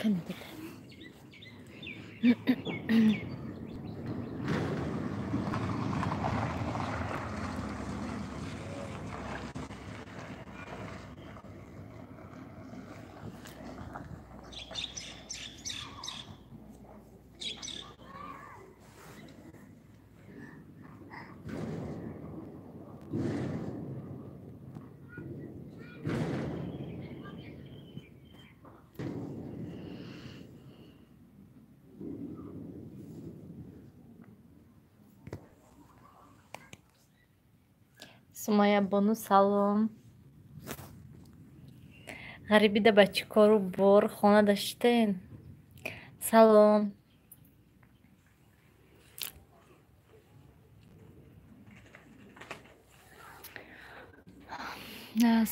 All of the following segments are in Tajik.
Kani bede. Sumaya Bonu salom. G'aribida ба чӣ кору бор хона даштен? Салом.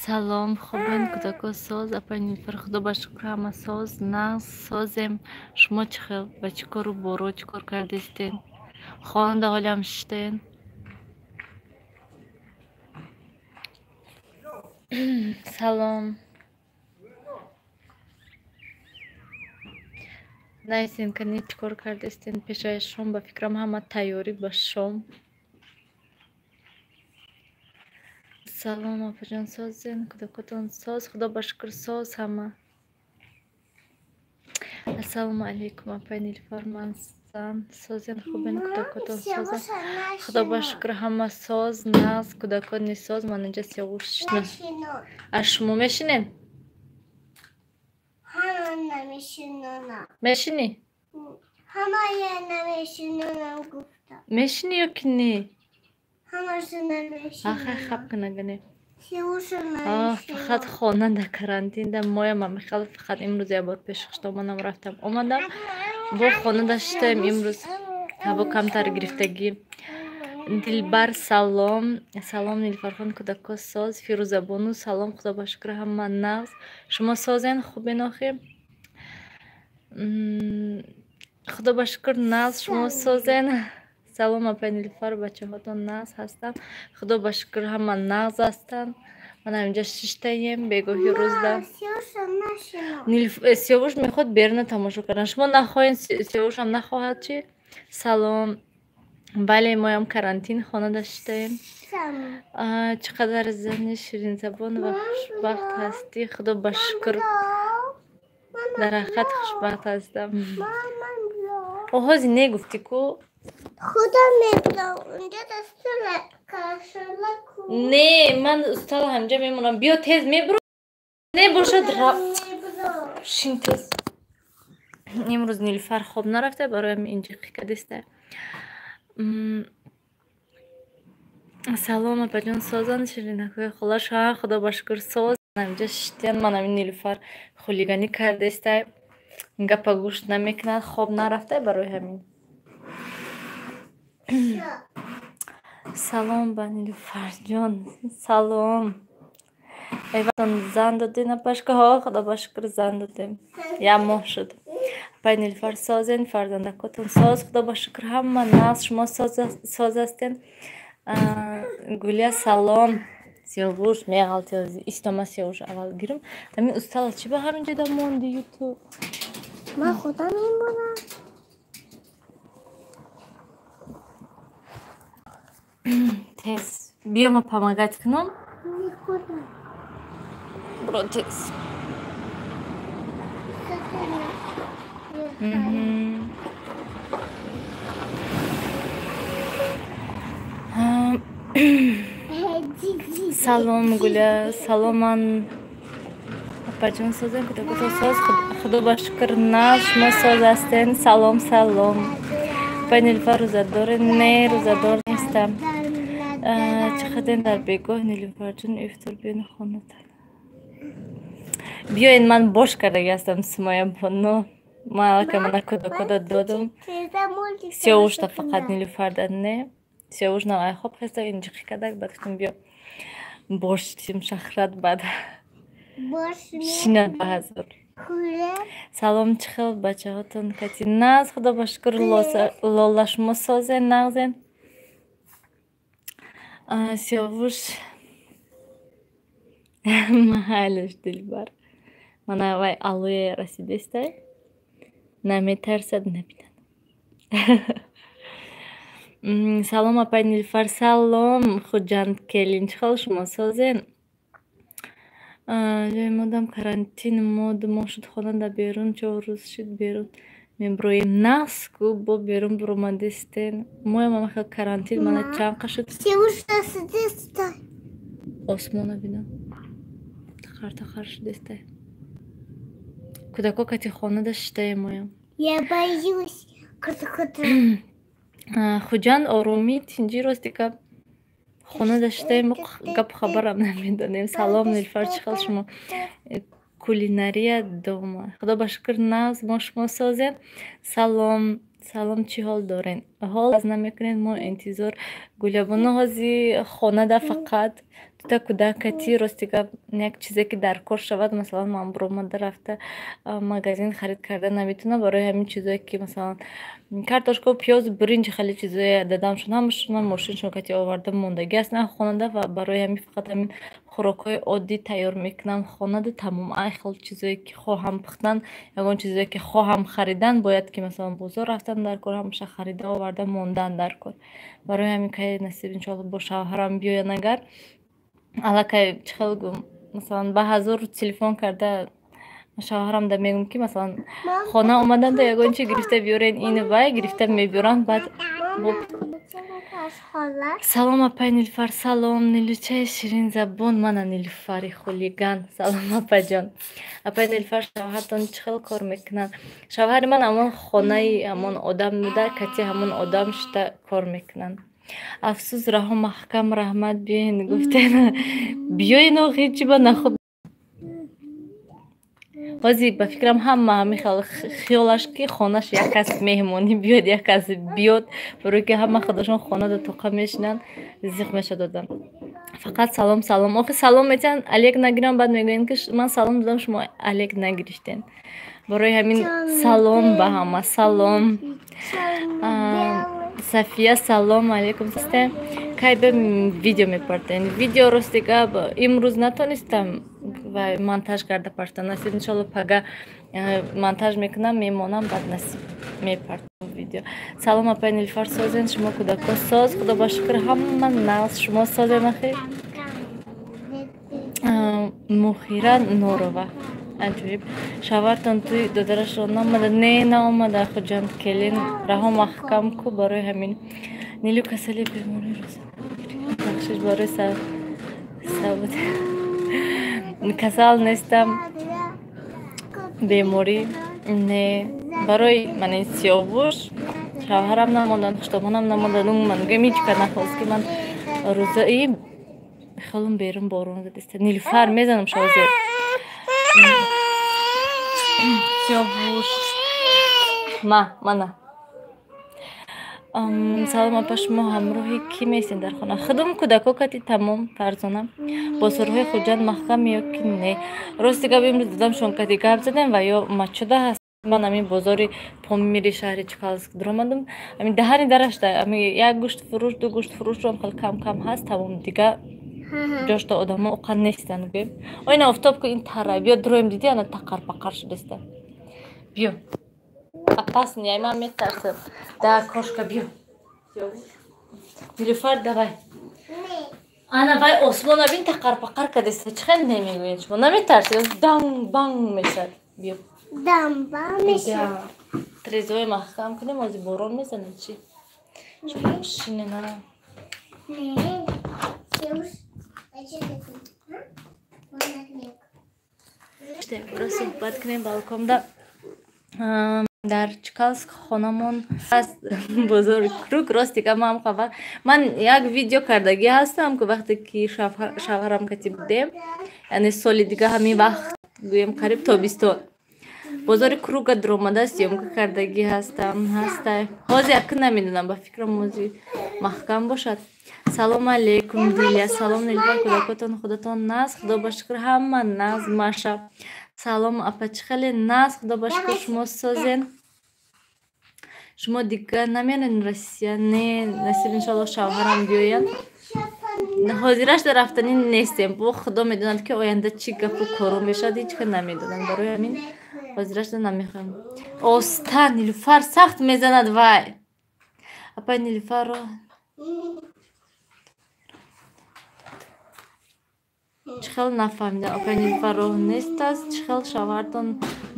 Салом, хубен кӯдако соз, апай Нилуфар, худо ба шукр ҳама соз, нағз созем. Шумо чӣ хел? Ба чӣ кору боро чӣ кор кардистен? Хонада ҳолям шиштен? Салом. Найсен кани чӣ кор кардистен? Пешаи шом ба фикрам ҳама тайёрӣ ба шом. Салом апаҷон, созен, кӯдакотон соз, худо ба шукр соз ҳама. Ассалому алайкум апай Нилуфар, ман зан созен, хубен, кӯдакотон соза, худо ба шукр ҳама соз, нағз кӯдакони соз. Ман инҷа сиёвуш шишна. Аз шумо мешинен? Ҳама намешинонам. Мешини? Ҳамая намешинонам гуфтам. Мешини ё ки не? Ҳамаша намешинонам. Ахай хаб кунагане. Сиёвуша намешинонам. Фақат хонада карантинда моям мехал фақат имрӯз я бор пешхушта манам рафтам омадам. Бо хонада шитаем имрӯз. Ҳаво камтар гирифтагӣ. Дилбар салом. Салом Нилуфархон, кӯдако соз. Фирӯза Бону салом, худо ба шукр ҳама нағз. Шумо созен хубен охи? худо ба шукр нағз шумо созен. Салом апай Нилуфар, бачаҳотон нағз ҳастам. Худо ба шукр ҳама нағз ҳастанд. Манам инҷа шиштаем бегоҳи рӯзда. Сиёвуша нашинон. Сиёвуш мехоҳад берна тамошо кардан. Шумо нахоҳен, сиёвушам нахоҳад чи? Салом. Бале, моям карантин хонада шитаем. Чӣ қадар зани ширинзабон ва хушбахт ҳастӣ. Худо ба шукр дар ҳақиқат хушбахт ҳастам. оғози негуфтӣ ку? Худо мебудам. Унҷа дастура кашала ку. Не, ман устала ҳамҷа мемонам. Биё тез мебуро. Не бошад шин тез. имрӯз Нилуфар хоб нарафта, бароям инҷа қикадиста. Салом апаҷон, созан ширинакои холаша, худо ба шукр соз. Инҷа шиштен, манам Нилуфар хулиганӣ кардестай. Гапа гӯш намекунад, хоб нарафта, барои ҳамин. Салом ба Нилуфарҷон. Салом. Эватон зан додин апашкаҳо, худо ба шукр зан додем. Як моҳ шуд. Апай Нилуфар созен, фарзандакотон соз, худо ба шукр ҳама нағз шумо соз ҳастен. Гулия салом. Сиёвуш меғалти истома сиёвуш аввал гирим. Амин устала чӣ ба ҳарун ҷода монди ютуб? Ман худам мемонам. Тез. Биё ма помогать кунам? Никуда. Бро тез. Салом Гуля, салом, ман апаҷон созем, кӯдакотон соз, худо ба шукр нағз шумо соз ҳастен. Салом салом. Апай Нилуфар рӯзадорен? Не, рӯзадор нестам. Чӣ хаден дар бегоҳ Нилуфарҷон ифтор биён хонада. Биёен, ман бош кардаги ҳастам Сумая Бону. Ман аллакай мана кӯдакода додам. Сиёвушта фақат Нилуфар дад не. Сиёвуш навай хоб хеста инҷи қикадак бад гуфтам биё бошим шахрат бад. Шинад ба ҳазор. Салом, чӣ хел бачаҳотон? Кати нағз, худо ба шукр. Лола шумо созен, нағзен? Сиёвуш маҳалаш Дилбар. Мана вай алоя расидестай. наметарсад набинад. Салом апай Нилуфар, салом. Хуҷанд келин чӣ хол шумо созен? Ҷои модам карантин мо шуд хона да берун 4 рӯз шид берун меброем наску бо берун буромадистен моям амаха карантин мана чанқа шуд осмона бинам тақар шудестай кудако кати хона да шитае моям Я боюсь. хуҷанд оромӣ тинҷи рости ка хона да шитае мо гап хабарам намедонем. Салом Нилуфар, чӣ хол шумо? Кулинария дома. Худо ба шукр навз мо шумо созем. Салом чӣ ҳол дорен? Ҳол аз намекунем мо интизор Гулябону ҳози хонада фақат дута кӯдакати рости гап як чизе ки дар кор шавад масалан ман буромада рафта магазин харид карда наметавонам барои ҳамин чизое ки масалан картошка пиёз биринҷи хеле чизое дадамшон ҳамашона мошиншон кати оварда мондагӣ аст на хонада ва барои ҳамин фақат ҳамин хӯрокҳои оддӣ тайёр мекунам хонада тамом ай хел чизое ки хоҳам пухтан ягон чизое ки хоҳам харидан бояд ки масалан бозор рафтан дар кор ҳамаша харида оварда мондан дар кор барои ҳамин кай насиб иншоалло бо шавҳарам биёян агар аллакай чӣ хел гум масалан ба ҳазор телефон карда шавҳарам да мегӯм ки масалан хона омаданда ягон чӣ гирифта биёрен ин вай гирифта мебиёранд баъд салом апай Нилуфар, салом Нилучаи ширинзабон мана Нилуфари хулиган. Салом апаҷон. Апай Нилуфар, шавҳартон чӣ хел кор мекунад? Шавҳари ман ҳамон хонаи ҳамон одам буда кати ҳамон одам шита кор мекунанд. Афсӯс Раҳо маҳкам раҳмат биёин гуфтен биёин ҳеҷи ба нахуб ҳозир ба фикрам ҳама ҳамин хиёлаш ки хонаш як кас меҳмонӣ биёд як кас биёд барое ки ҳама худошон хонада тоқа мешинанд зиқ мешадодам фақат салом охи салом метиҳанд алек нагирам баъд мегӯянд ки ман салом додам шумо алек нагирифтен барои ҳамин салом ба ҳама салом Сафия салом алейкум систе кай бе видео мепартен видео рости гап имрӯз натонистам ва монтаж карда партам насиб иншалло пага монтаж мекунам мемонам баъд насиб мепартам видео. Салом апай Нилуфар созен шумо кӯдако соз худо ба шукр ҳама навз шумо созен ахи Мухира Нурова аҷиб шавартон туи додарашон наомада не наомада хуҷанд келин раҳо маҳкам ку барои ҳамин Нилу касали беморӣ бахшиш барои сабуд касал нестам беморӣ не барои мани сиёвуш шавҳарам намодан хуштомонам намодан умуман гӯям ҳеҷ ка нахост ки ман рӯзаи халум берун борон задиста Нилуфар мезанам шозер сиёвуш мана салом апа шумо ҳамроҳи кӣ месин дар хона худум кӯдако кати тамом фарзона бозорҳои хуҷанд маҳкам ё ки не рости гап имрӯз дидам шон кати гап задем ва ё мачуда ҳаст ман ҳамин бозори помири шаҳри чкалск дуромадам ҳамин даҳани дарашта ҳамин як гӯштфурӯш ду гӯштфурӯшам хел кам ҳаст тамом дига ҷошта одамо оқан нестанд гӯем ойна офтоб ку ин тара биё дуроем диди ана тақар шудаста биё опасный ай ман метарсам да кошка биё Нилуфар давай ана вай осмона бин тақар кадаста чӣ хел намегӯед шумо наметарсед данг банг мешад биё трезои маҳкам кунем ҳозир борон мезанад чи шинена бро суҳбат кунем балконда дар чкалск хонамон аст бозори круг рости ка ман як видео кардагӣ ҳастам ки вақте ки шавҳарам кати будем яъне соли дига ҳамин вақт гӯем қариб тобистон бозори круга дуромада сиёмка кардагӣ ҳастам ҳастай ҳозир якин намедонам ба фикрам ҳозир маҳкам бошад салом алейкум дилия салом Нилуфар кӯдакотон худатон нағз худо ба шукр ҳама нағз маша салом апа чӣ хеле нағз худо ба шукр шумо созен шумо дига намеянед Россия не насиб иншалло шавҳарам биёянд ҳозирашда рафтанӣ нестем бо худо медонад ки оянда чӣ гапу кору мешавад ҳеҷ ка намедонам барои ҳамин ҳозираш намехоҳам. Оста Нилуфар сахт мезанад вай. Апай Нилуфарро чихел нафаҳмидам. Апай Нилуфар роҳ нест аст. Чихел шавҳартон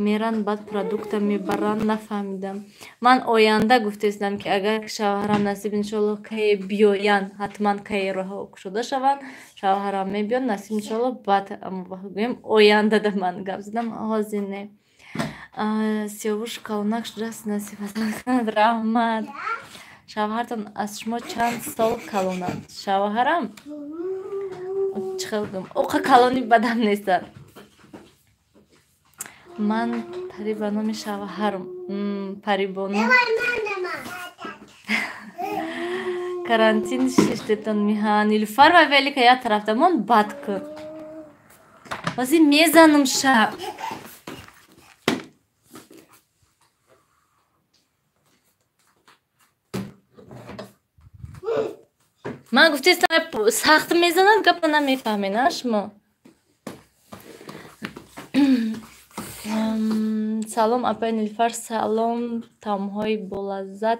меран баъд продукта мебаранд нафаҳмидам. Ман оянда гуфтаистам ки агар шавҳарам насиб иншоалло кае биёянд ҳатман кае роҳо кушода шаванд. Шавҳарам мебиёнд насиб иншоалло баъд гӯем оянда да ман гап задам ҳозир не. Сиёвуш калонак шудааст насиб аст. Раҳмат. Шавҳартон аз шумо чанд сол калонанд? Шавҳарам чихел гум оқа калони бадам нестад. Ман пари ба номи шавҳарам Парибону карантин шиштетон миҳа Нилуфар ва велика як тарафдамон бад кун. Ҳозир мезанам шаб. Ман гуфтаистам сахт мезанад гапа намефаҳмед а шумо. Салом апай Нилуфар, салом таомҳои болаззат.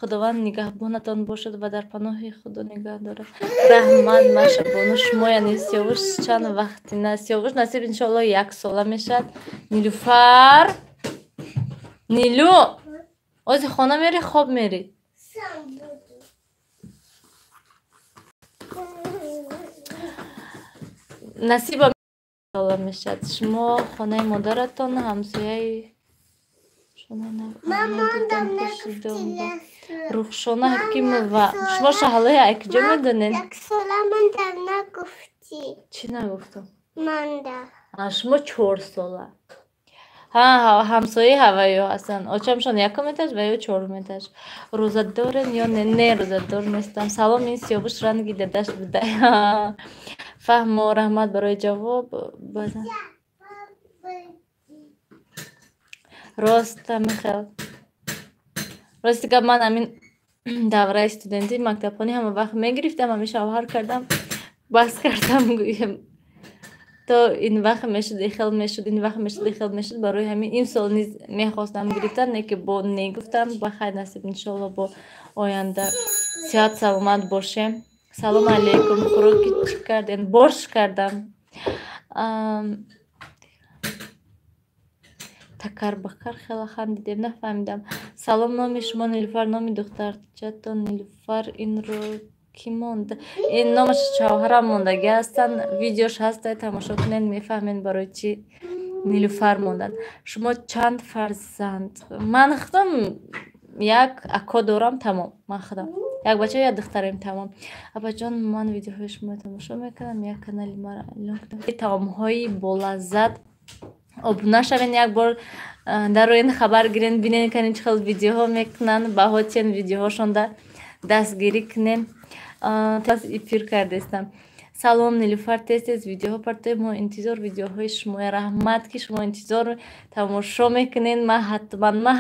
Худованд нигаҳбонатон бошад ва дар паноҳи худо нигаҳ дорад. Раҳмат машабону шумо яъне Сиёвуш чанд вақти на Сиёвуш насиб иншоалло 1 сола мешавад. Нилуфар Нилу ози хона мери хоб мери? Насиба сола мешавад. Шумо хонаи модаратон ҳамсояи Рухшона Ҳакимова. Шумо шаҳлои айкиҷо медонед? Чӣ нагуфтам? Шумо 4 сола. ҳамсояи ҳаваё ҳастанд. Очамшон 1 этаж ва ё 4 этаж. Рӯзадорен ё не рӯзадор нестам. Салом, ин Сиёвуш ранги дедаш буда. Фаҳмо, раҳмат барои ҷавоб. Роста Михел. Рости гап ман амин давраи студентӣ мактабхонӣ ҳама вақт мегирифтам, ҳамин шавҳар кардам, бас кардам гӯем. То ин вақт мешуд, ихел мешуд, ин вақт мешуд, ихел мешуд. Барои ҳамин имсол низ мехостам гирифтан, не ки бо негуфтам. Бахайр насиб иншоалло бо оянда сиҳат саломат бошем. Салом алейкум. Хӯроки чӣ кардем? Борщ кардам. Такарбакар хела хандидем, нафаҳмидам. Салом, номи шумо Нилуфар, номи духтарчатон Нилуфар. Инро ки монда? Ин номаш шавҳарам мондагӣ ҳастанд. Видеош ҳаста, тамошо кунед, мефаҳмед барои чӣ Нилуфар монданд. Шумо чанд фарзанд? Ман худам як ако дорам, тамом. Ман худам як бача як духтарем, тамом. Апаҷон, ман видеоҳои шумо тамошо мекунам. Як канали мара эълон кунам. Таомҳои болаззат обуна шавен, як бор дароин хабар гирен, бинен кани чӣ хел видеоҳо мекунанд, баҳо чен видеоҳошонда дастгирӣ кунем. Таз эфир кардаистам. Салом Нилуфар, тез видеоҳо партоем. Мо интизор видеоҳои шумо. Раҳмат ки шумо интизор тамошо мекунед. Ман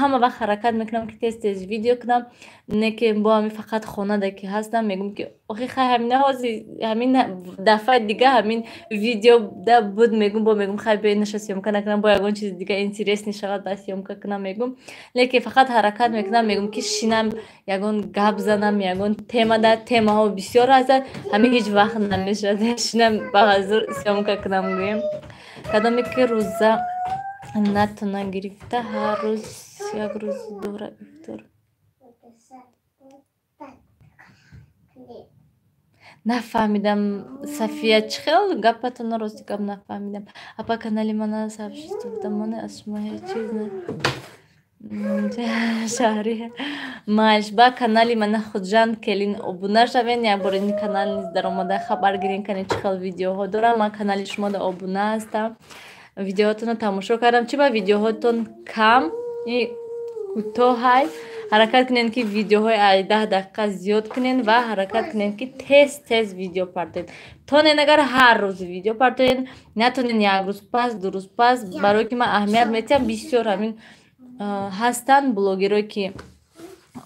ҳама вақт ҳаракат мекунам ки тез видео кунам, не ки бо ҳамин фақат хонада ки ҳастам мегӯм ки охи хай ҳамина ҳозир ҳамин дафъаи дига ҳамин видео да буд мегӯм, бо мегӯм хай бе наша съёмка накунам, бо ягон чизи дига интересни шавад ба съёмка кунам мегӯм. Лекин фақат ҳаракат мекунам, мегӯм ки шинам, ягон гап занам, ягон тема да темаҳо бисёр ҳастанд, ҳамин ҳеҷ вақт намешавад шинам ба ҳазур съёмка кунам гӯем. Кадоме ки рӯза натуна гирифта, ҳар рӯз як рӯз дора ифтор. Нафаҳмидам Сафия, чӣ хел гапатонро рости гап нафаҳмидам. Апа канали мана сабшисто будам, ман аз шумо ҳеҷ чиз не шаҳри майш ба канали мана худжанд келин обуна шавен. Як бор ин канал низ даромада хабар гирен канед чӣ хел видеоҳо дорам. Ман канали шумода обуна ҳастам. Видеоҳотонро тамошо кардам. Чӣ ба видеоҳотон кам кӯтоҳай ҳаракат кунед ки видеоҳои 10 дақиқа зиёд кунед ва ҳаракат кунед ки тез видео партоед. Тонен агар ҳар рӯз видео партоед, натонен як рӯз пас, 2 рӯз пас. Барое ки ман аҳамият метиҳам, бисёр ҳамин ҳастанд блогерое ки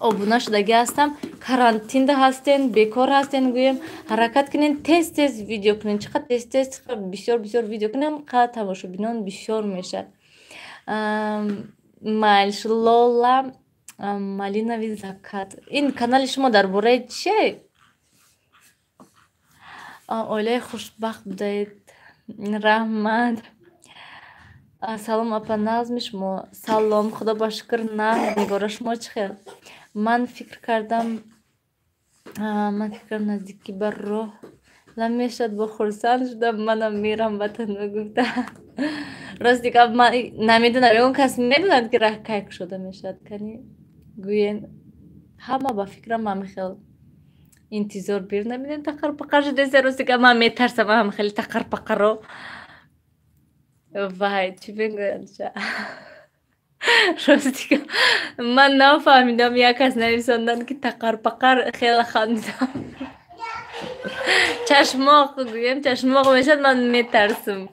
обуна шудагӣ ҳастам, карантинда ҳастен, бекор ҳастен, гӯем ҳаракат кунед тез видео кунед. Чиқадр тез бисёр видео кунем, қадр тамошобинон бисёр мешавад. майлш лола малинави закат. Ин канали шумо дар бораи чие? Оилаи хушбахт будаед. Раҳмат. Салом апа, назми шумо. Салом, худо ба шукр. Назм нигора, шумо чӣ хел? Ман фикр кардам наздики ба роҳ намешад, бо хурсанд шудам, манам мерам ватан гуфта. Рости гап ман намедонам, ягон кас медонад ки раҳ кайк шуда мешавад кани гӯен. Ҳама ба фикрам ҳами хел интизор бир намедем тақарпақар шудеса. Рости гап ман метарсам ҳама хели тақарпақаро. Вай чӣ мегӯяд ша? Рости гап ман нафаҳмидам, як кас нависонданд ки тақарпақар хела хандидам. Чашмоқ гӯем, чашмоқ мешад, ман метарсам.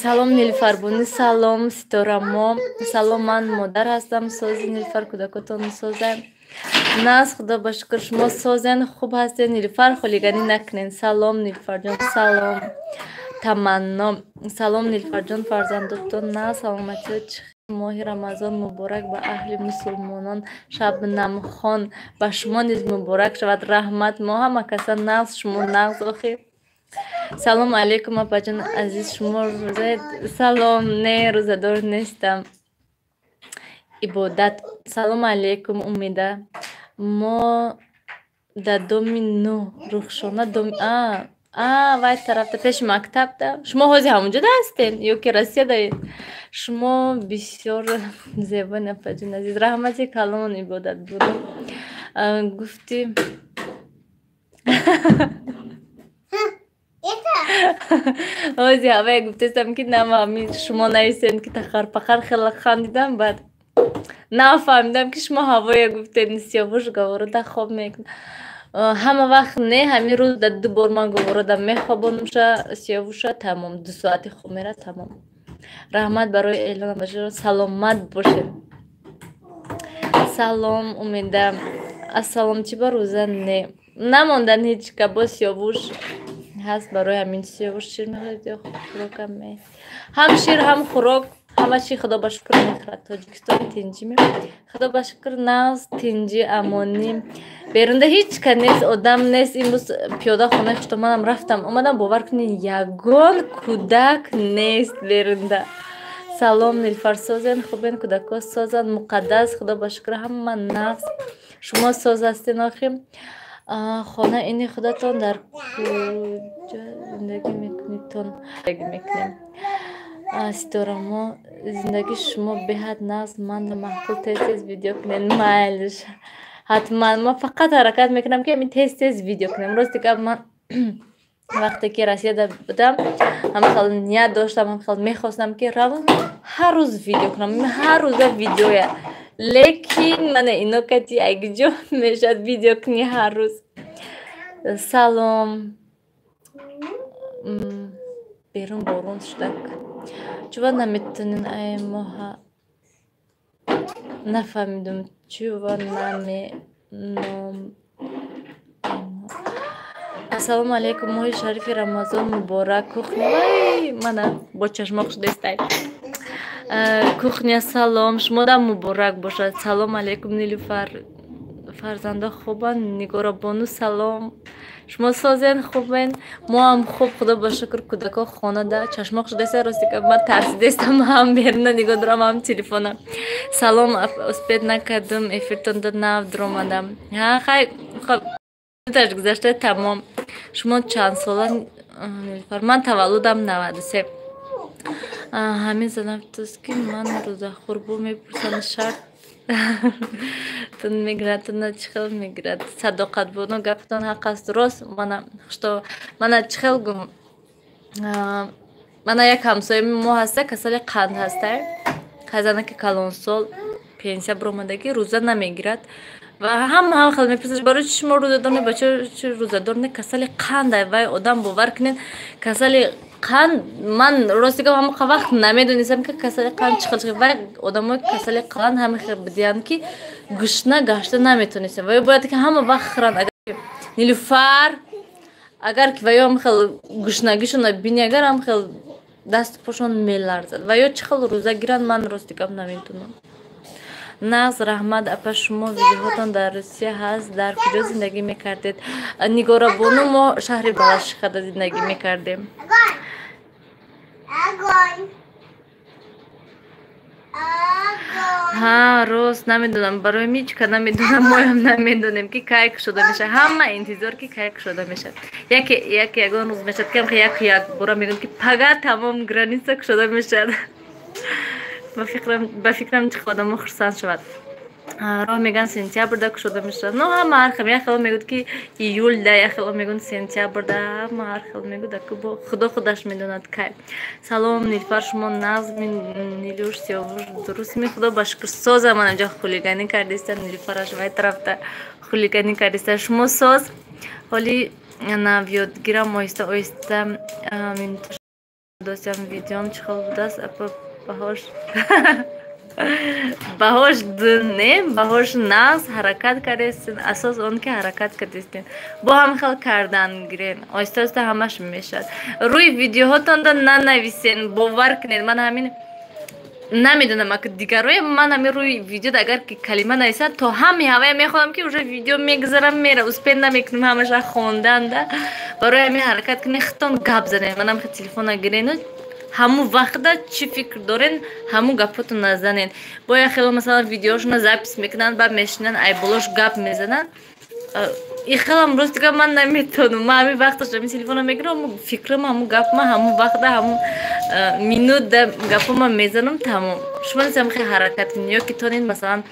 Салом Нилуфарбони, салом Ситорамо. Салом, ман модар ҳастам, сози Нилуфар кӯдакотон мисозам. Нас худо ба шукр, шумо созен, хуб ҳастен. Нилуфар холиганӣ накунен. Салом Нилуфарҷон, салом Таманно. Салом Нилуфарҷон, фарзандотон на саломатиҳо чӣ хел? Моҳи Рамазон муборак ба аҳли мусулмонон. Шабнамхон ба шумо низ муборак шавад. Раҳмат. Мо ҳама каса нағз, шумо нағз охир. Салом алейкум апаҷон азиз, шумо рӯзаед? Салом, не рӯзадор нестам. Ибодат. Салом алейкум Умида. Мо да доми нӯ рухшона доми вай тарафта пеши мактабда. Шумо ҳозир ҳамунҷода ҳастен ё ки Россияда? Шумо бисёр зебоен апаҷон азиз. Раҳмати каломон ибодат буру. Гуфти ҳозир ҳавае гуфтестам ки намаҳми шумо нависен ки тақарпақар хела хандидам. Баъд нафаҳмидам ки шумо ҳавое гуфтед. Сиёвуш говорода хоб мекунад. Ҳама вақт не, ҳамин рӯз да 2 бор ман говорода мехобонумша сиёвуша тамом. 2 соати хоб мера тамом. Раҳмат барои эълон баширо. Саломат бошед. Салом Умида. Ассалом, чӣ ба рӯза не намондан ҳеҷ кабо сиёвуш ҳаст. Барои ҳамин сиёвуш шир мехӯред ё хӯрокам ме? Ҳам шир, ҳам хӯрок, ҳама чӣ худо ба шукр мехӯрад. Тоҷикистон тинҷӣ ме? Худо ба шукр нағз, тинҷӣ, амонӣ. Берунда ҳеҷ ка нест, одам нест. Имрӯз пиёда хонаи хуштомадам рафтам, омадам, бовар кунед, ягон кӯдак нест берунда. Салом Нилуфар, созен хубен? Кӯдако созанд? Муқаддас, худо ба шукр ҳама нағз. Шумо соз ҳастен охир? Хона ини худатон дар куҷа зиндагӣ мекунед? Тон зиндагӣ мекунем. Ситорамо, зиндаги шумо беҳад нағз, манро маҳбуб, тез видео кунед. Майлш ҳатман. Ман фақат ҳаракат мекунам ки ҳамин тез видео кунем. Рости гап ман вақте ки Россияда будам, ҳамахел ният доштам, ҳамахел мехостам ки равон ҳар рӯз видео кунам, ҳар рӯза видеоя. Лекин мана инокати агиҷо мешад видео куни ҳар рӯз. Салом. Берун борон шудак. Чува наметонин? Ай моҳа нафаҳмидум. Чува наменом. Ассалому алейкум. Моҳи шарифи Рамазон муборак. Кухня вай мана бо чашмоқ шудестай. Кухня салом, шумодам муборак бошад. Салом алейкум Нилуфар. Фарзанда хубанд? Нигора бону салом. Шумо созен хубен? Мо ҳам хуб, худо ба шукр. Кӯдако хонада чашмоқ шудеста. Рости гап ман тарсидестам, ҳам берунда нигоҳ дорам, ҳам телефона. Салом, успед накардам, эфиртон да нав дромадам. Хай минуташ гузашта тамом. Шумо чанд сола Нилуфар? Ман таваллудам 93. Ҳамин занафтост ки ман рӯзахӯр бу мепурсанд шарт тун мегирад, туна чӣ хел мегирад? Садоқатбоно гаптон ҳақ аст. Рост мана чӣ хел гум мана як ҳамсоя мо ҳаста касали қанд ҳаста. Ҳазана ки калонсол пенсия биромадагӣ рӯза намегирад ва ҳама хел мепурсад барои чӣ шумо рӯзадор не, бача чӣ рӯзадор не? Касали қанда. Вай одам бовар кунед, касали қанд, ман рости гап ҳамақа вақт намедонистам ки касали қанд чӣ хел. Вай одамои касали қанд ҳама хел будиянд ки гушна гашта наметонистам. Вай бояд ки ҳама вақт хӯранд. Агар Нилуфар اگر که ویا هم خیلی گشنگیشون بینی اگر هم خیلی دست پاشون میلرزد و یا چه خیلی روزه گیرن من راستی کم نمیتونم. ناز رحمت اپا شما ویدیوهاتان در روسیه هست در کجا زندگی میکردید؟ نگارا بونو ما شهر بالاشخده زندگی میکردیم. ها روز نمیدونم برای میچ که نمیدونم ما هم نمیدونیم که کایک شده میشه همه انتظار که کایک شده میشه یکی یگان روز میشه که یک برا میگن که پگه تمام گرانیسک شده میشه به فکرم چه خودم خرسان شود راه میگن سنتیابر ده شده میشه نه هم هر خیلی خیلی میگود که ایول ده خیلی میگن سنتیابر ده هم هر خیلی میگود که با خودش میدوند که سلام نیلوفر شما نظم نیلوش سیاوش درست می خدا باشکر ساز من اینجا خولیگانی کردیستن نیلوفر شما طرف ده خولیگانی کردیستن شما ساز حالی نویاد گیرم آیسته آیسته من دوستم ویدیوم چه خیلی بوده است اپا بهاش باهاش دنه باهاش ناز حرکت کردین اساس اون که حرکت کردین با هم خیلی کردن گیرین آسته آسته همش میشد روی ویدیوهاتون دا ننویسین باور کنین من همین نمیدونم اگه دیگر من همین روی ویدیو اگر که کلمه نویسد تا همین هوای میخوام که اونجا ویدیو میگذارم میره از پن نمیکنم همش خوندن ده برای همین حرکت کنین خطون گپ زنین منم خیلی تلفن گیرین همون وقت چی فکر دارین همون گپاتو نزنین باید خیلی مثلا ویدیوشون زپس میکنن بعد میشنن ای بلوش گپ میزنن این خیلی امروز دیگه من نمیتونم من همین وقتش همین تلفن میگیرم فکرم همون گپ من همون وقت همون مینوت گپ من میزنم تمام شما نزدم خیلی حرکت کنین یا که تونین مثلا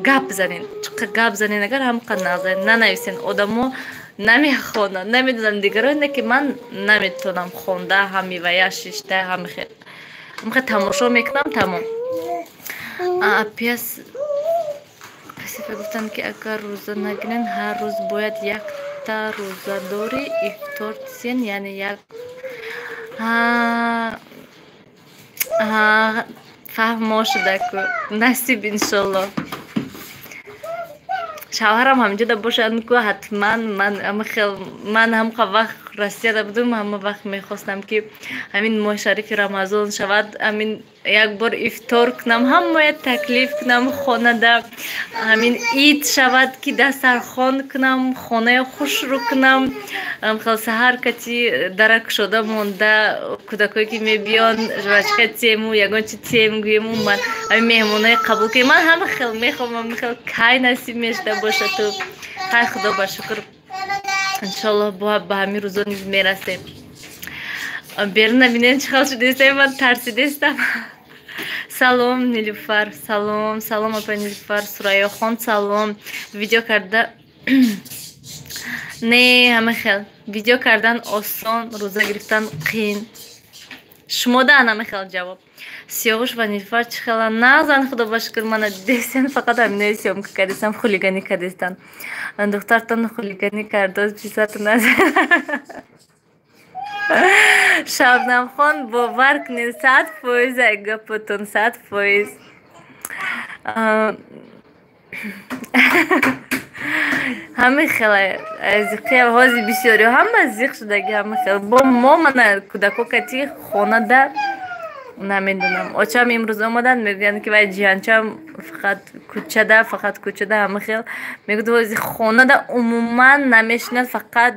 گپ زنین چقدر گپ زنین اگر هم قد نزنین ننویسین آدمو نمیخونم نمیدونم دیگر اینه که من نمیتونم خونده همی و یا ششته همی خیلی تماشا میکنم تمام پس گفتن که اگر روزه نگیرین هر روز باید یک تا روزه داری افطار تسین یعنی یک فهم شده که نصیب انشالله شوهرم همینجا دا باشند که حتما من هم وقت رسیده بودم همه وقت میخواستم که همین ماه شریف رمضان شود همین یک بار افطار کنم هم باید تکلیف کنم خانه ده همین عید شود که دسترخوان کنم خانه خوش رو کنم خیلی سهر کتی درک شده مونده کودکایی که میبیان جوشکه تیمو یگان چی تیم گویمون من همین مهمونه قبول که من هم خیلی میخوام خیلی کای نصیب میشته باشه تو خیلی خدا باشکر انشالله با همین روزا نیز میرسیم بیرون نبینین چقدر شدیستم من ترسیدستم سلام نیلوفر سلام اپا نیلوفر سرایا خان سلام ویدیو کرده نه همه خیلی ویدیو کردن آسان روزه گرفتن قین شما ده همه خیلی جواب سیاوش و نیلوفر چه خیلی نازن خدا باشکر من دیستن فقط همینه سیام که کردیستم خولیگانی کردیستن دخترتان خولیگانی کرده پیساتون نزن شبنم خان باور کنین 100% گپتون 100% همه خیلی زیقی هازی بسیاری همه زیق شدگی همه خیلی با ما من کودکو کتی خونه ده نمیدونم آچه هم امروز آمدن میگن که باید جیانچه هم فقط کوچه ده همه خیلی میگود هازی خونه ده عموما نمیشند فقط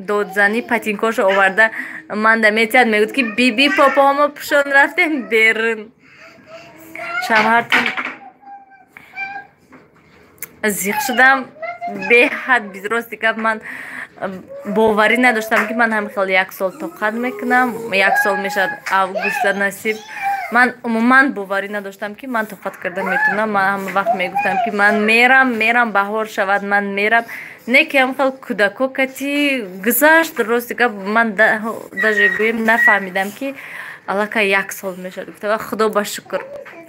دودزنی پتینکاش آورده من دمیتید میگود که بی پاپا همه پشان رفتیم بیرون شمهرتون زیخ شدم به حد بیزراستی که من باوری نداشتم که من هم خیلی 1 سال طاقت میکنم 1 سال میشد اوگوست نصیب من عموما باوری نداشتم که من طاقت کرده میتونم من هم وقت میگفتم که من میرم بهار شود من میرم نه که هم خیلی کودکو کتی گذاشت درستی که من دجگویم نفهمیدم که علاقه 1 سال میشد گفتم خدا با شکر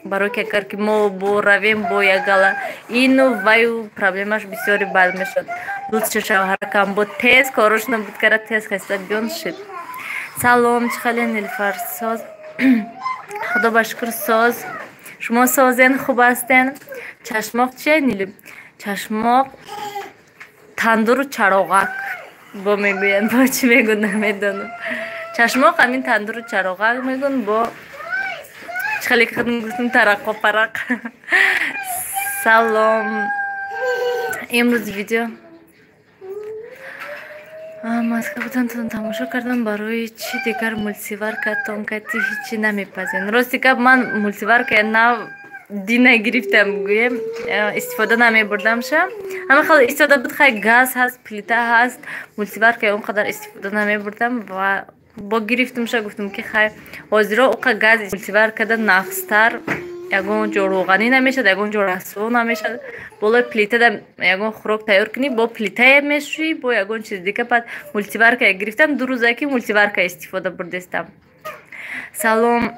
برای که اگر که ما با رویم با یگالا اینو وایو پرابلمش بسیاری بد میشد دوست شوهرکم بود تیز کاروش نبود کرد تیز خسته بیان شد سلام چه خیلی نیلوفر ساز خدا باشکر ساز شما سازین خوب هستین چشماق چیه نیلو چشماق تندور و چراغک با میگویند با چی میگو نمیدانم. چشماق همین تندور چراغک میگن با خیلی خودم گفتم ترق و پرق. سلام. امروز ویدیو ماسکه بودن تماشا کردم برای چی دیگر مولتیور کردم که هیچی نمیپذین. راستی که من مولتیور که نه دی نگرفتم گویم استفاده نمیبردم شم. همه خیلی استفاده بود خیلی گاز هست پلیته هست مولتیور که اونقدر استفاده نمیبردم و با گرفتم شم گفتم که خیلی حاضر اوقا گاز مولتیور کردن نقصتر یگون جو روغنی نمیشد یگون جو رسو نمیشد بالای پلیته دم یگون خوراک تیار کنی با پلیته میشوی با یگون چیز دیگه بعد مولتیور که گرفتم 2 روزه که مولتیور که استفاده بردستم. سلام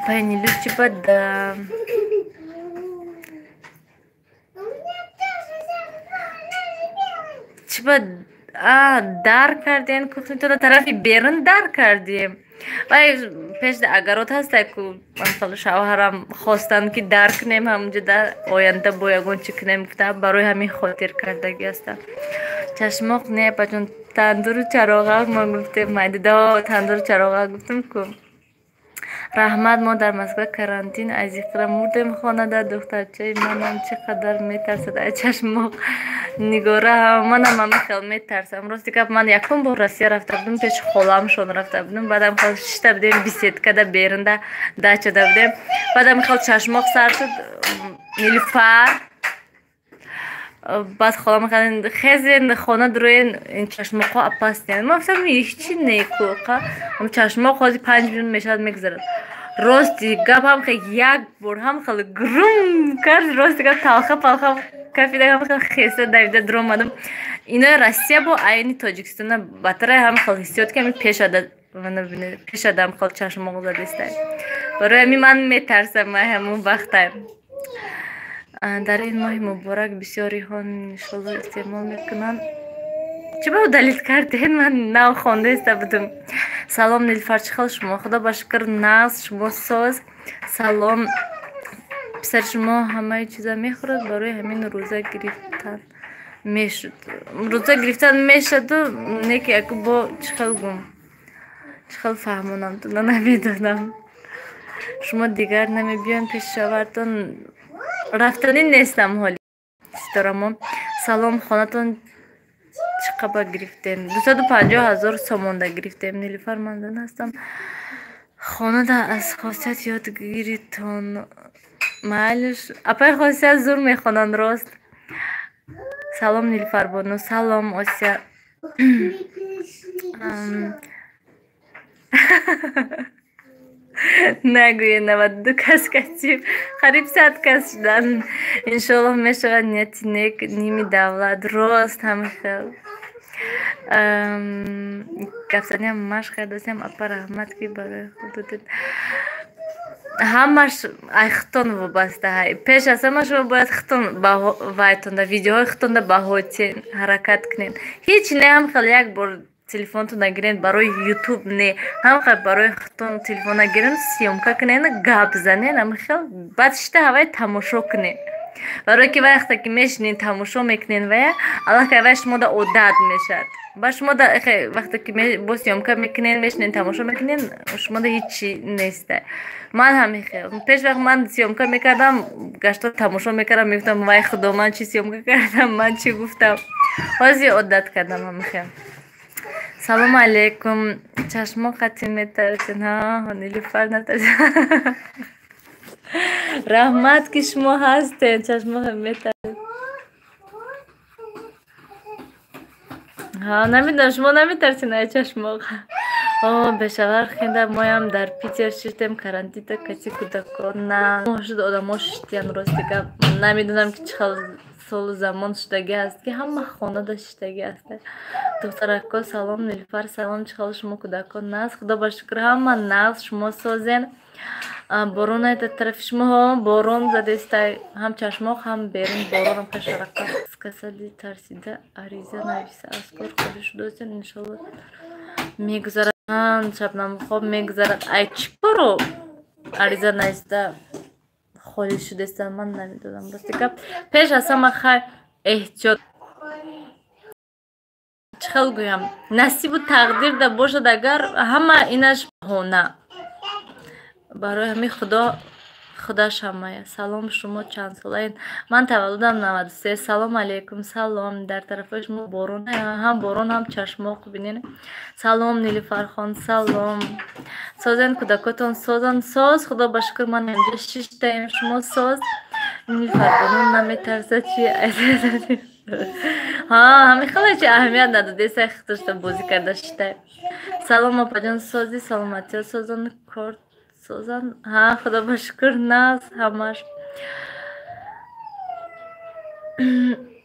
پایینی لوچی بد چی بد در کردین کفتیم تو طرفی بیرون در کردیم و پیش اگرات هست که مثلا شوهرم خواستن که در کنیم همونجا در آینده بایگون چی کنیم گفتم برای همین خاطر کردگی هستم. چشماق نه بچون تندور چراغک ما گفتیم مایده تندور چراغک گفتم که رحمت ما در مسکو کرانتین از اقرا مردم خانه در دخترچه منم چقدر میترسد از چشماق نگاره منم خیلی میترسم. راستی که من یکم با روسیه رفته بودم پیش خالامشون رفته بودم بعدم خیلی شیشته بودیم بیسید کده بیرنده دچه بودیم بعدم خیلی چشماق سر شد نیلوفر بعد خالام خیلی خیزین خانه دروین این چشماقا اپاستین ما گفتم هیچی نیکوکا هم چشماق خواهی 5 میلیون میشد میگذارد. راستی گپ هم خیلی یک بار هم خیلی گروم کرد راستی گپ تلخه پلخه کفیده هم خیلی خیسته دویده در اومدم. اینا روسیه با عین تاجیکستان بطره هم خیلی حسیات که همی پیش آدم خیلی چشماق زدسته برای همی من میترسم من همون وقته. در این ماه مبارک بسیاری ها انشالله استعمال میکنن. چه باید دلیل کردین من نو خونده استه بودم. سلام نیلوفر چخل شما خدا باشکر ناز شما ساز. سلام پسر شما همه چیزا میخورد برای همین روزه گرفتن میشد. روزه گرفتن میشد و نیکی اکو با چخل گم چخل فهمونم تو نمیدونم. شما دیگر نمیبیان پیش شوردن رفتنی نیستم حالی ستارم. سلام خانتون چقدر گرفتیم 250,000 سامانده گرفتیم. نیلوفر مندن هستم خانه ده از خاصیت یاد گیریتون محلش اپای خاصیت زور میخوانن راست. سلام نیلوفر بانو. سلام آسیا. نگویه 92 کس کسیم قریب 100 کس شدن انشالله میشود نیتی نیک نیمی دولت راست همه خیل گفتنی هم مشق دوستیم اپا رحمت که برای خودت همش اختون وابسته های پیش از همه شما باید اختون وایتون در ویدیوهای اختون در باهاتین حرکت کنین هیچ نه هم خیلی یک بار تلفن تو نگیرین برای یوتیوب نه هم خیلی برای خودتون تلفن نگیرین سیومکا کنین گپ زنین هم خیلی بعد شده هوای تماشا کنین برای که وقتی که میشنین تماشا میکنین و الله که وقت شما دا عادت میشد باش شما دا وقتی که با سیومکا میکنین میشنین تماشا میکنین شما دا هیچی نیسته. من هم خیلی پیش وقت من سیومکا میکردم گشتا تماشا میکردم میگفتم وای خدا من چی سیومکا کردم من چی گفتم بازی عادت کردم هم خیلی. سلام علیکم چشما قطعی میترسین ها نیلوفر نترسین رحمت که شما هستین چشما میترسین ها نمیدونم شما نمیترسین ای چشما بشور خینده ما هم در پیتر شدیم کرانتیتا کسی کودکان نه ما شد آدم ها شدیم راستی که نمیدونم که چه سال زمان شدگی هست که همه خانه دا شدگی هست. دخترکا سلام نیلوفر سلام چخال شما کودکان ناز خدا باشکر همه ناز شما سازین بارون های در طرف شما ها بارون زده است هم چشماق هم بیرون بارون هم پشرکا کسلی ترسیده عریضه نویسه از کار خودش دوستین انشالله میگذارد شبنم خواب میگذارد ای چکارو عریضه نویسته خالی شده است من نمیدونم راستی که پیش از همه خیلی احتیاط چخل گویم نصیب و تقدیر دا باشد اگر همه اینش هونه برای همین خدا شمایه. سلام شما چند سالین؟ من تولدم 93. سلام علیکم. سلام. در طرف شما بارون هم بارون هم چشماق بینین. سلام نیلوفر خان. سلام. سازن کودکاتون سازن ساز. خدا بشکر من اینجا 6 تایم شما ساز. نیلوفر خانم نمیترسه چی ها همین خیلی چی اهمیت نداده سخت داشته بازی کرده شده. سلام اپا جان سازی سلامتی سازن کارت سازن ها خدا بشکر ناز همش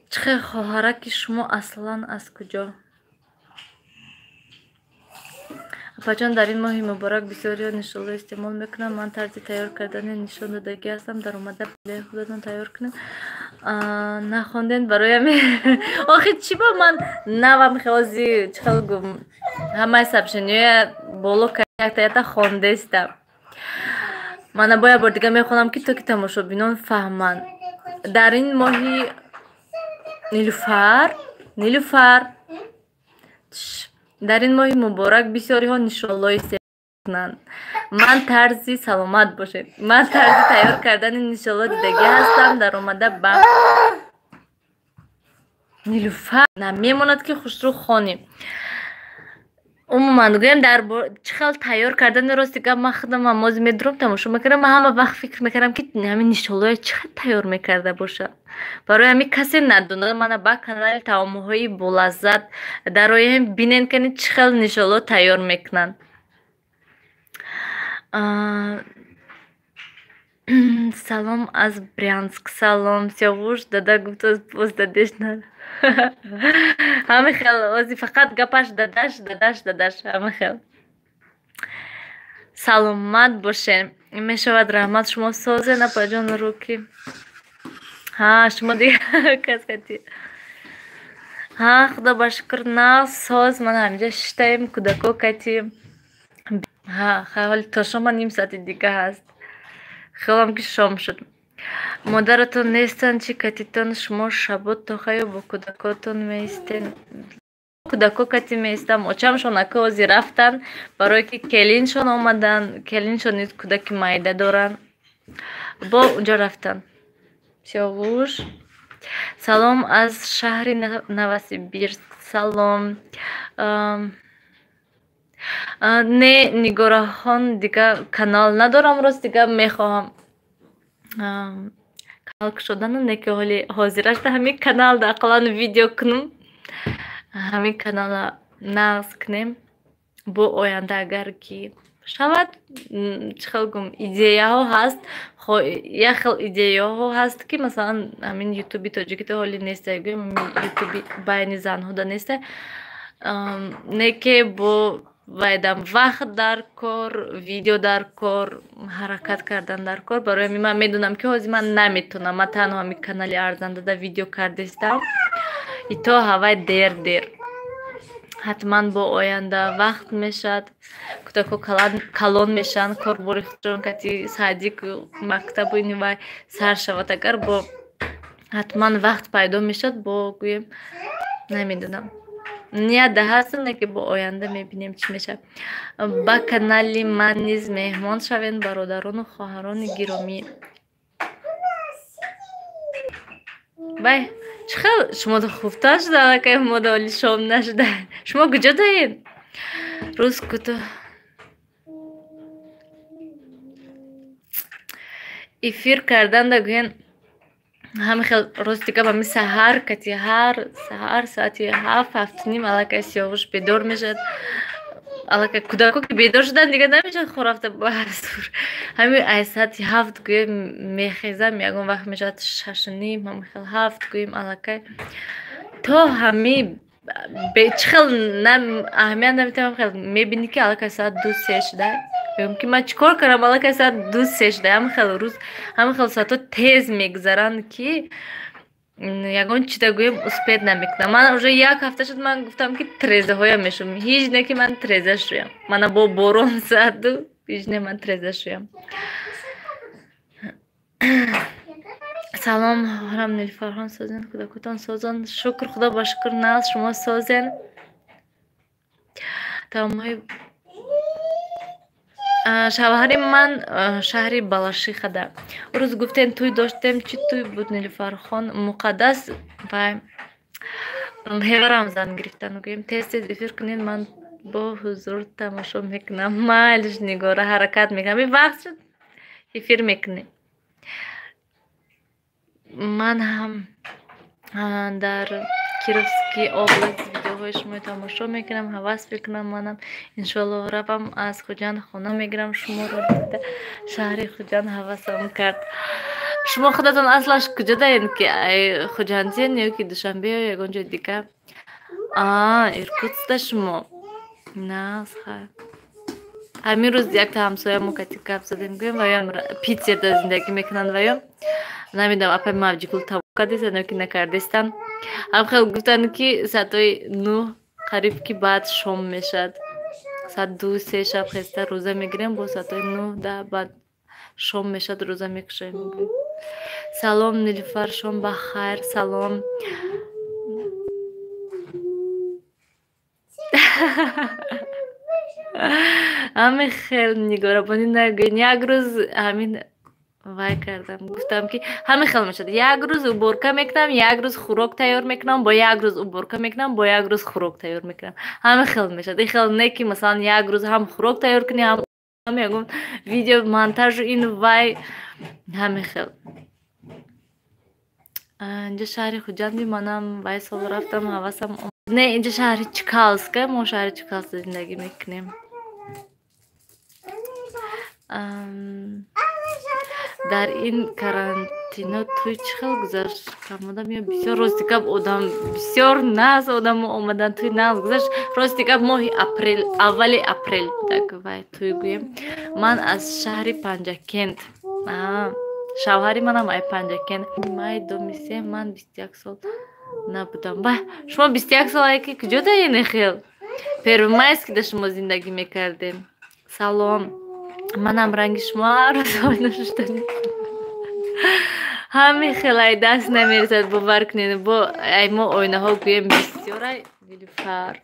چه خواهرک شما اصلا از کجا؟ اپا جان در این ماه مبارک بسیاری ها نشالله استعمال میکنم. من طرز تیار کردن نشان دادگی هستم. در اومده پلی خودتون تیار کنیم. نخوندین برایم آخه چی با من نوام خوازی چخل گم همه سبشنیه بولو کرده خونده استم. من باید بار دیگه میخونم که تو که تماشا بینون فهمن. در این ماهی نیلوفر در این ماهی مبارک بسیاری ها نشالله استعمال کنند. من طرزی سلامت باشید. من طرزی تیار کردن نشالله دیدگی هستم. در اومده با نیلوفر نمیموند که خوشرو خانیم. عموما گویم در چخل تیار کردن راست دیگه من خودم نماز میدرم تماشا میکردم. من همه وقت فکر میکردم که همین نشالله چقدر تیار میکرده باشه. برای همین کسی ندونه. من با کانال طعم‌های بولذت در هم بینن که چخل نشالله تیار میکنن. سلام از برянск. سلام سیاوش دادا گفت پوز دادش نه همه خیلی وزی فقط گپش دادش همه خیلی سلامت باشه. میشود رحمت شما سازه نپا جان رو که ها شما دیگه کس کتی ها خدا بشکر نه ساز من همینجا شتایم کودکو کتی ها خیلی تا شما نیم ساعت دیگه هست. خیلی هم که شام شد. مادرتون نیستن چی کتیتون شما شبات تا خیلی با کودکاتون میستین کودکو کتی میستم اچمشون اکا وزی رفتن برای که کلینشون آمدن. کلینشون نیست کودک مایده دارن با اونجا رفتن. سیاوش سلام از شهر نوسیبیرسک. سلام نه نگاره خان دیگه کانال ندارم راست دیگه میخواهم کالک شدن نه که حالی حاضرش ده همین کانال ده اقلان ویدیو کنم همین کانال نقص کنیم با آینده اگر که شود چخل گم ایدیا ها هست. خو یه خل ایدیا ها هست که مثلا همین یوتیوبی تاجیکی تو حالی نیسته گویم یوتیوبی باینی زن ها ده نیسته نه که با وایدم وقت در کار ویدیو در کار حرکت کردن در کار. برای من میدونم که حاضی من نمیتونم. من تنها همی کانالی ارزنده ده ویدیو کردستم ایتا هوای دیر حتما با آینده وقت میشد کودکو کلان میشن کار بریختون کتی صدیق مکتب و اینوای سر شود اگر با حتما وقت پیدا میشد با گویم نمیدونم نیت ده هستم که با آینده میبینیم چی میشه. با کانالی من نیز مهمان شوین برادران و خواهران گرامی. بای چخیل شما دو خوبتا شده که مدالی شام نشده. شما کجا دارین؟ روز کتو ایفیر کردن ده گوین همه خیلی روز دیگه با می سهر کتی هر سهر ساعتی 7 نیم علاقه سیاوش بیدار میشد. علاقه کودکو که بیدار شدن دیگه نمیشه خورافته با هر سور همین ای ساعتی 7 گویم میخیزم یکم وقت میشد 6 نیم همه خیلی 7 گویم علاقه تو همین به خیلی نم اهمیت نمیتونم خیلی میبینی که علاقه ساعت 2-3 شده بگم که من چیکار کنم علاقه ساعت 2-3 شده. همه خیلی روز همه خیلی ساعت تیز میگذرن که یگان چیتا گویم اسپید نمیکنم. من уже یک هفته شد من گفتم که تریزه های میشم هیچ نه که من تریزه شویم. من با بارون ساعت دو هیچ نه من تریزه شویم. سلام هرم نیلوفر خان سازن کودکتان سازن شکر خدا باشکر ناز شما سازن Тамомҳои шавҳари ман шаҳри Балашихада. Рӯз гуфтем тӯй доштем. Чӣ тӯй буд Нилуфархон? Муқаддас ва ҳеварам зан гирифтан. Гӯем тез эфир кунед, ман бо ҳузур тамошо мекунам. Майлиш нигора ҳаракат мекунам. Вақт шуд эфир мекунем. Ман ҳам дар Кировский област видеоҳои шуморо тамошо мекунам, ҳавас мекунам. Манам иншоалло равам аз Хуҷанд хона мегирам. Шуморо дида шаҳри Хуҷанд ҳавасам кард. Шумо худатон аслаш куҷодаен ки хуҷандиен ё ки Душанбе ё ягон ҷои дигар? Иркутскда шумо? Нас хай. Ҳамин рӯз якта ҳамсоямо кати гап задем. Гӯем ваём Питерда зиндагӣ мекунанд. Ваём намедонам апа мавҷикул табук кардестан ё ки накардестан. Ҳам хел гуфтанд ки саатои 9 қариб ки баъд шом мешад. Саат 2-3 шаб хеста рӯза мегирем, бо саатои 9-10 баъд шом мешад, рӯза мекушем. Салом Нилуфар, шом бахайр. Салом. Ҳамин хел нигорабонӣ нагӯен. Як рӯз ҳамин вай кардам. Гуфтам ки ҳамин хел мешад. Як рӯз уборка мекунам, як рӯз хӯрок тайёр мекунам, бо як рӯз уборка мекунам, бо як рӯз хӯрок тайёр мекунам. Ҳамин хел мешад. Ин хел не ки масалан як рӯз ҳам хӯрок тайёр кунӣ, ҳам ягон видео монтажу ин вай. Ҳамин хел. Инҷа шаҳри Хуҷанди манам вай сол рафтам, ҳавасам. Не, инҷа шаҳри Чкалска. Мо шаҳри Чкалска зиндагӣ мекунем. Дар ин карантина тӯй чӣ хел гузашт? Камодам ё бисёр рости гап одам бисёр нағз одамо омадан тӯй нағз гузашт. Рости гап моҳи апрел, аввали апрел будаг вай тӯй гӯем. Ман аз шаҳри Панҷакент. Шавҳари манам ай Панҷакент. Май 2003 ман 21 сол набудам. Вай, шумо 21 сол ки куҷодаен хел? Первомайскида шумо зиндагӣ мекардем. Салом. Манам ранги шумо рӯз ойна шуштани. Ҳамин хел ай даст намерасад бовар кунед. Бо ай мо ойнаҳо гӯем бисёр ай Нилуфар.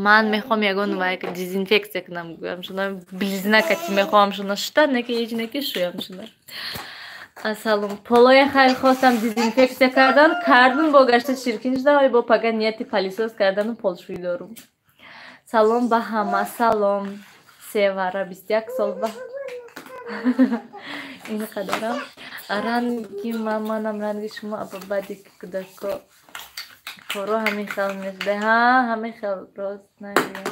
Ман мехоҳам ягон вай дезинфексия кунам. Гӯям шуна близна кати мехоҳам шуна шута неки ҳеҷ неки шӯям шуна. Салом. Полоя хайр хостам дезинфексия кардан. Кардум бо гашта ширкин шуда, вале бо пага нияти палисос кардану полшӯӣ дорум. Салом ба ҳама. Салом. Севара 21 сол ба. Ин қадарам. Ранги манам ранги шумо абабади кудако. Коро ҳамин хел мешуда. Ҳамин хел рост нагӯям.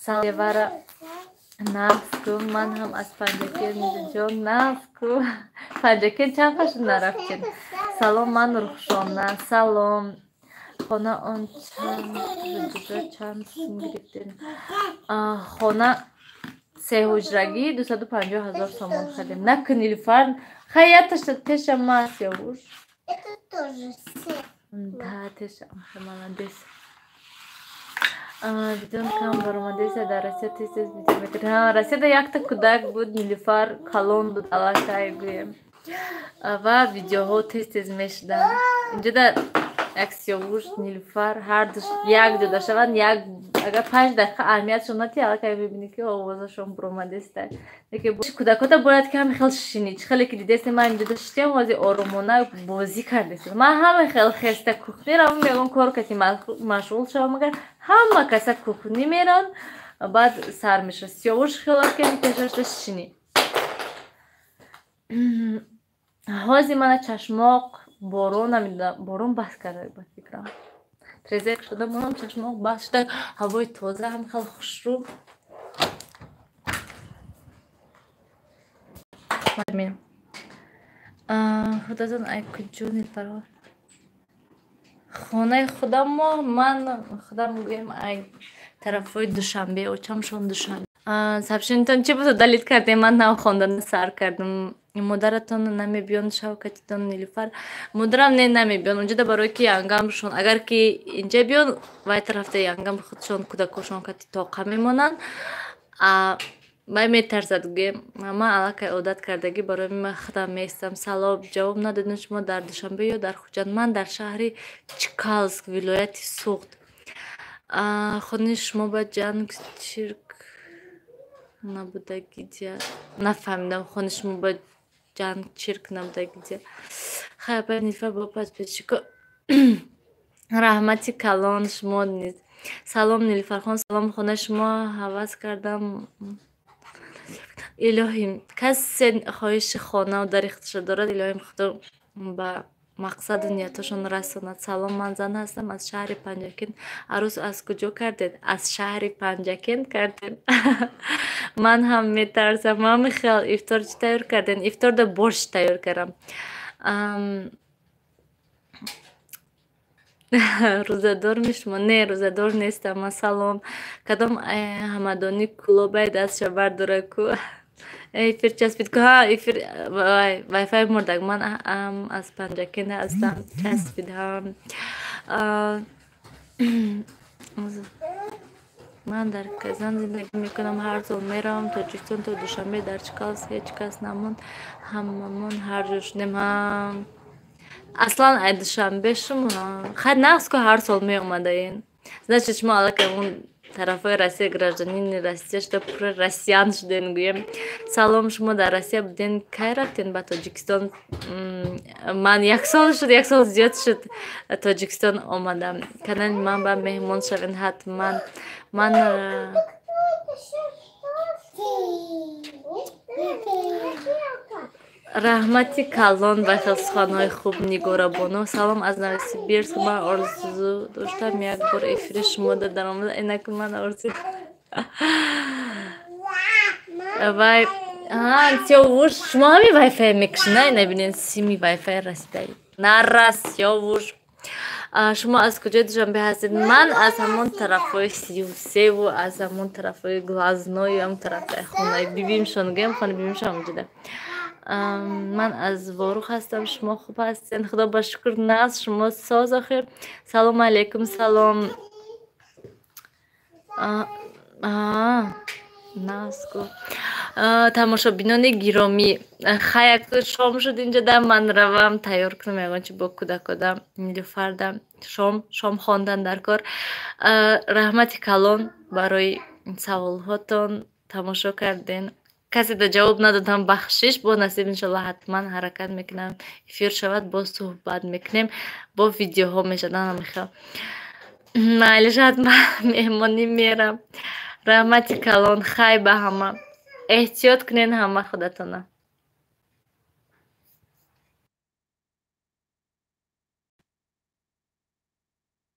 Севара Навску. Ман ҳам аз Панҷакент ҷон Навску. Панҷакент чанд фашд нарафтем. Салом, ман Рухшона. Салом. Хона он чанд сум гирифтем. Хона сеҳуҷрагӣ 250,000 сомон хадем. Нак Нилуфар. Хаяташ теша мас я уж. Это тоже все. Да, теша. Молодец. Видеон кам баромадеса дар Россия тез видео мекардем. Россияда якта кӯдак буд Нилуфар калон буд аллакай гӯем. Ва видеоҳо тез мешуданд. Инҷода як сиёвуш Нилуфар ҳар ду як ҷода шаванд, як агар 5 дақиқа аҳамиятшон нади аллакай бибинӣ ки овозашон буромадеста. Деки кӯдакота бояд ки ҳамин хел шини. Чӣ хеле ки дидестем ман инҷода шитем ҳози оромона бозӣ кардестем. Ман ҳамин хел хеста кухни равам ягон кор кати машғул шавам, агар ҳама каса кухни меран баъд сар мешавад. Сиёвуш хело ки тешашда шини. ҳози мана чашмоқ борон намедонам, борон баҳс карда ба фикрам. Трезек шуда монам чашмоқ баҳс шуда, ҳавои тоза ҳам хел хушрӯ. Худатон ай куҷо Нилуфарҳо? Хонаи худам ман худам гӯем ай тарафҳои Душанбе очамшон Душанбе. Сабшинтон чӣ буд далит кардем? Ман нав хондана сар кардам. Модаратон намебиён Шавкатитон Нилуфар. Модарам не намебиён. Унҷода барои ки янгамшон агар ки инҷа биён вай тарафта янгам худшон кӯдакошон кати тоқа мемонанд. Вай метарсад гӯем. Ман аллакай одат кардагӣ барои ман худам меистам. Салом ҷавоб надодем шумо дар Душанбе ё дар Хуҷанд? Ман дар шаҳри Чкалск, вилояти Суғд. Хонаи шумо ба ҷанг чирк набудагидия. Нафаҳмидам хонаи шумо ба ҷанг чирк набудагидия. Хай апай Нилуфар бо подписчико раҳмати калон шумо низ. Салом Нилуфархон, салом, хонаи шумо ҳавас кардам. Илоҳим, касе хоҳиши хонаву дарихташа дорад, илоҳим худо ба мақсаду нияташон расонад. Салом, ман Зан ҳастам аз шаҳри Панҷакент. Арӯз аз куҷо кардед? Аз шаҳри Панҷакент кардем. Ман ҳам метарсам. Ман мехел ифтор чӣ тайёр кардем? Ифторда борщ тайёр кардам. Рӯзадор мешумо? Не, рӯзадор нестам. Ман салом. Кадом ҳамадони кулобай дастша бардора ку. Эфир часпид ку. Ҳа, эфир вайфай мурдаг. Ман аз Панҷакент ҳастам. Часпид ҳам. Ман дар Казан зиндагӣ мекунам. Ҳар сол меравам Тоҷикистон то душанбе. Дар чӣ кас ҳеҷ кас намонд. Ҳамамон ҳар ҷо шудем. Аслан ай душанбе шумо хай нағз ку ҳар сол меомадаен. Значит шумо аллакай он тарафҳои Россия гражданини Россия шуда пура россиян шуден гӯем. Салом, шумо дар Россия буден? Кай рафтен ба Тоҷикистон? Ман як сол шуд, як сол зиёд шуд Тоҷикистон омадам. Канали ман ба меҳмон шавен ҳатман. Ман раҳмати калон ба хелсуханҳои хуб Нигора Боно. Салом аз Новосибирск. Ман орзу доштам як бор эфири шумода даромада. Инаку ман орзу вай сиёвуш шумо ҳами вайфай мекушинай набинен сими вайфай расидаи нарас сиёвуш. Шумо аз куҷои Душанбе ҳастед? Ман аз ҳамон тарафҳои 33-ву аз ҳамон тарафҳои Глазнои ҳамон тарафҳои хонаи бибимшон гӯем. хонаи бибимшон ҳамонҷода. Ман аз Ворух ҳастам. Шумо хуб ҳастен? Худо ба шукр. нағз шумо соз охир. Салому алайкум. Салом. нағз ку тамошобинони гиромӣ, хаяк шом шуд инҷода. Ман равам тайёр кунам ягончи бо кӯдакодам Нилуфарда шом хондан дар кор. Раҳмати калон барои саволҳотон. Тамошо карден. Касе да ҷавоб надодам, бахшиш. Бо насиб иншалло ҳатман ҳаракат мекунам. Эфир шавад, бо суҳбат мекунем, бо видеоҳо мешадан ҳамихел. Майли ҳатман меҳмонӣ мерам. Раҳмати калон. Хай ба ҳама. Эҳтиёт кунен ҳама худатона.